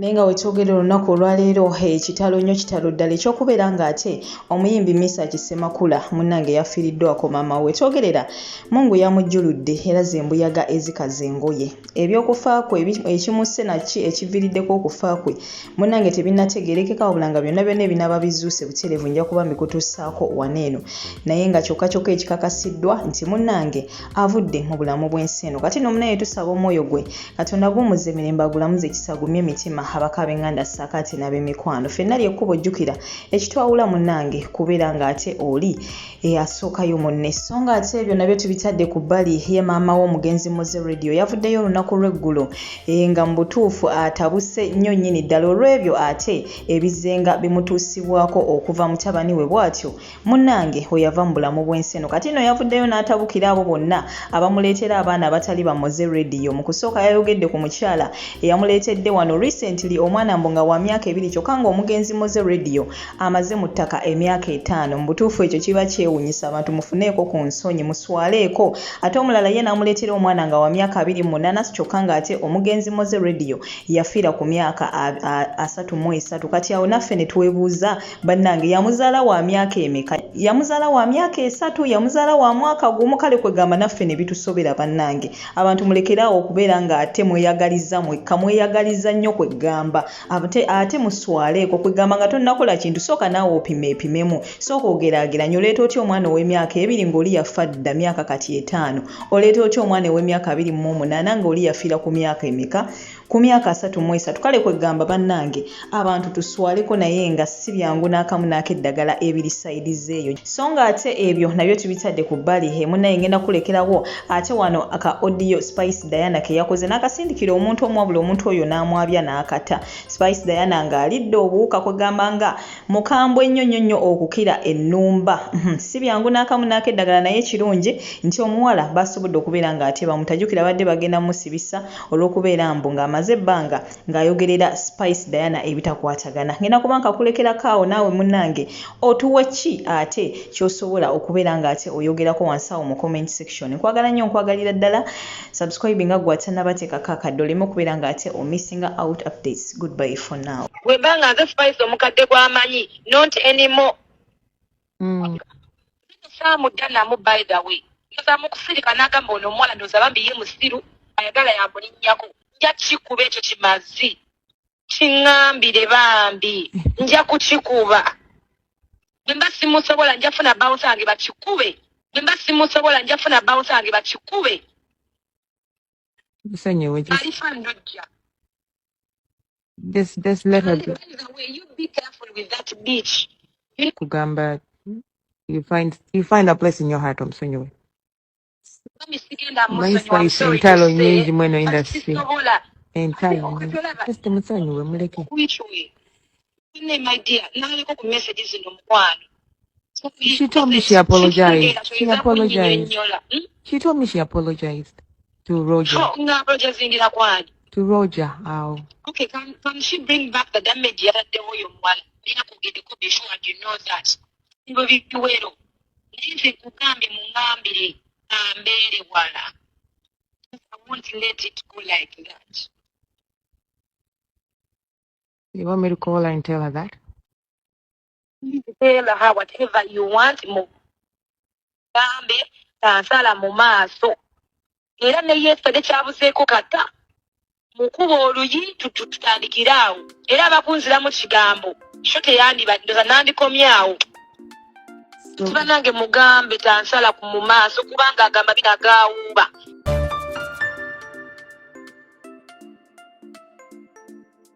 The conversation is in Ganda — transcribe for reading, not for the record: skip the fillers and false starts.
Nenga wetwogera olunaku olwaleero ekitalo nnyo kitalo ddala ekyokubeera ng'ate omuyimbi Mesach Semakula munnange yafiiriddwako maama we. Twogerera Mungu yamujjuludde era ze mbuyaga ezikaza engoye. Ebyokufa kwe Ekimusse naki ekiviiriddeko okufa kwe munnange tebinnategeerekeka wabula nga byonna byonna ebinaaba bizuuse butereevu nja kuba mbikutussaako waneeno. Naye nga kyokka ekikakasiddwa nti munnange avudde mu bulamu bw'ensi eno. Kati nno munaye tusaba omwoyo gwe Katonda gumuze emirembe agulamuze ekisagumye emitima abakaaba enganda ssaakaati n'ab'emikwano. Ffenna ly'ekkubo jjukira ekitwawula munnange kubeera ng'ate oli asookayo munne. So ng'ate ebyo nabyo tubitadde ku bbali ye maama w'omugenzi Moze Radio yavuddeyo olunaku lw'eggulo nga mu butuufu atabuse nnyo nnyini ddala olw'ebyo ate ebizenga bimutuusibwako okuva mutabani we bw'atyo munnange we yava mu bulamu bw'ensi eno. Kati nno yavuddeyo n'atabukira abo bonna abamuleetera abaana abatali ba Moze Radio. Mu kusooka yayogedde ku mukyala eyamuleetedde wano recently omwana mbonga wa myaka 2 kyokka ng'omugenzi Moze Radio amaze mu ttaka emyaka 5. Mu butuufu ekyo kiba kyewuunyisa abantu mufuneeko ku nsonyi muswaleeko. Ate omulala ye n'amuleetera omwana nga wa myaka 28 kyokka ng'ate omugenzi Moze Radio yafiira ku myaka 33. Kati awo naffe ne twebuuza bannange yamuzaala wa myaka emeka? Yamuzaala wa myaka 3, yamuzaala wa mwaka gumu? Kale kwegamba naffe ne bitusobera bannange. Abantu mulekeraawo okubeera ng'ate mweyagaliza mwekka, mweyagaliza nnyo kwegamba ate muswaleeko kwegamba nga tonnakola kintu sooka naawe opimemu sooka ogeraageranya. Oleeta otya omwana ow'emyaka 2 ng'oli yafa dda myaka kati 5? Oleeta otya omwana ow'emyaka 28 ng'oli yafiira ku myaka emeka? Ku myaka 33. Kale kwegamba bannange abantu tuswaleko naye nga si byangu n'akamu n'akeddagala ebiri sayidi zeeyo. So ng'ate ebyo nabyo tubitadde ku bbali munnaye ngenda kulekerawo ate wano aka audio Spice Diana ke yakoze n'akasindikira omuntu omwabula omuntu oyo n'amwabya n'akata. Spice Diana ng'alidde obuwuka kwegamba nga mukambwe nnyo okukira ennumba. Si byangu n'akamu n'akeddagala naye kirungi nti omuwala basobodde okubeera ng'ate bamutajjukira badde bagenda musibisa olw'okubeera mbu ng'amaze ebbanga ng'ayogerera Spice Diana ebitakwatagana. Ngenda kuba nkakulekerako awo naawe munnange otuwe ki ate ky'osobola okubeera ng'ate oyogerako wansi awo mu comment section. Nkwagala nnyo, nkwagalira ddala. Subscribe nga gwatannabateekako akadde oleme okubeera ng'ate missing out updates. Goodbye for now. Webanga nze Spice omukadde gw'amanyi not anymore. Samuddanamu by the way. Ndoza mukusirika n'agamba ono omwana ndoza bambi ye musiru ayagala yamulinnyako. Nja kikuba ekyo kimazi. Kiŋŋambire bambi. Nja kukikuba. Bwemba simusobola nja funa bounce ange bakikube. Bwemba simusobola nja funa bounce ange bakikube. Just let her go. You be careful with that bitch. Kugamba, you find a place in your heart. I'm sorry. Kitalo nyingi mweno industry. Entalo. Just musanyu we muleke. My dear, now go messages in one. She told me she apologized. She apologized. She told me she apologized to Roger. Oh, no, Roger's in the one. To Roger, how? Okay, can she bring back the damage that the way you want? You know that. You will be well. If you can be Mungambiri, very well. I won't let it go like that. You want me to call her and tell her that? Tell her whatever you want. Mugambe, tansala mu maaso. Era ne yesterday kyabuzeeko kata. Mukuba oluyi tutandikiraawo. Era abakunziramu kigambo. Kyo teyandibandoza nandikomyawo. Tuba nange mugambe tansala ku mu maaso kubanga agamba binagaawuba.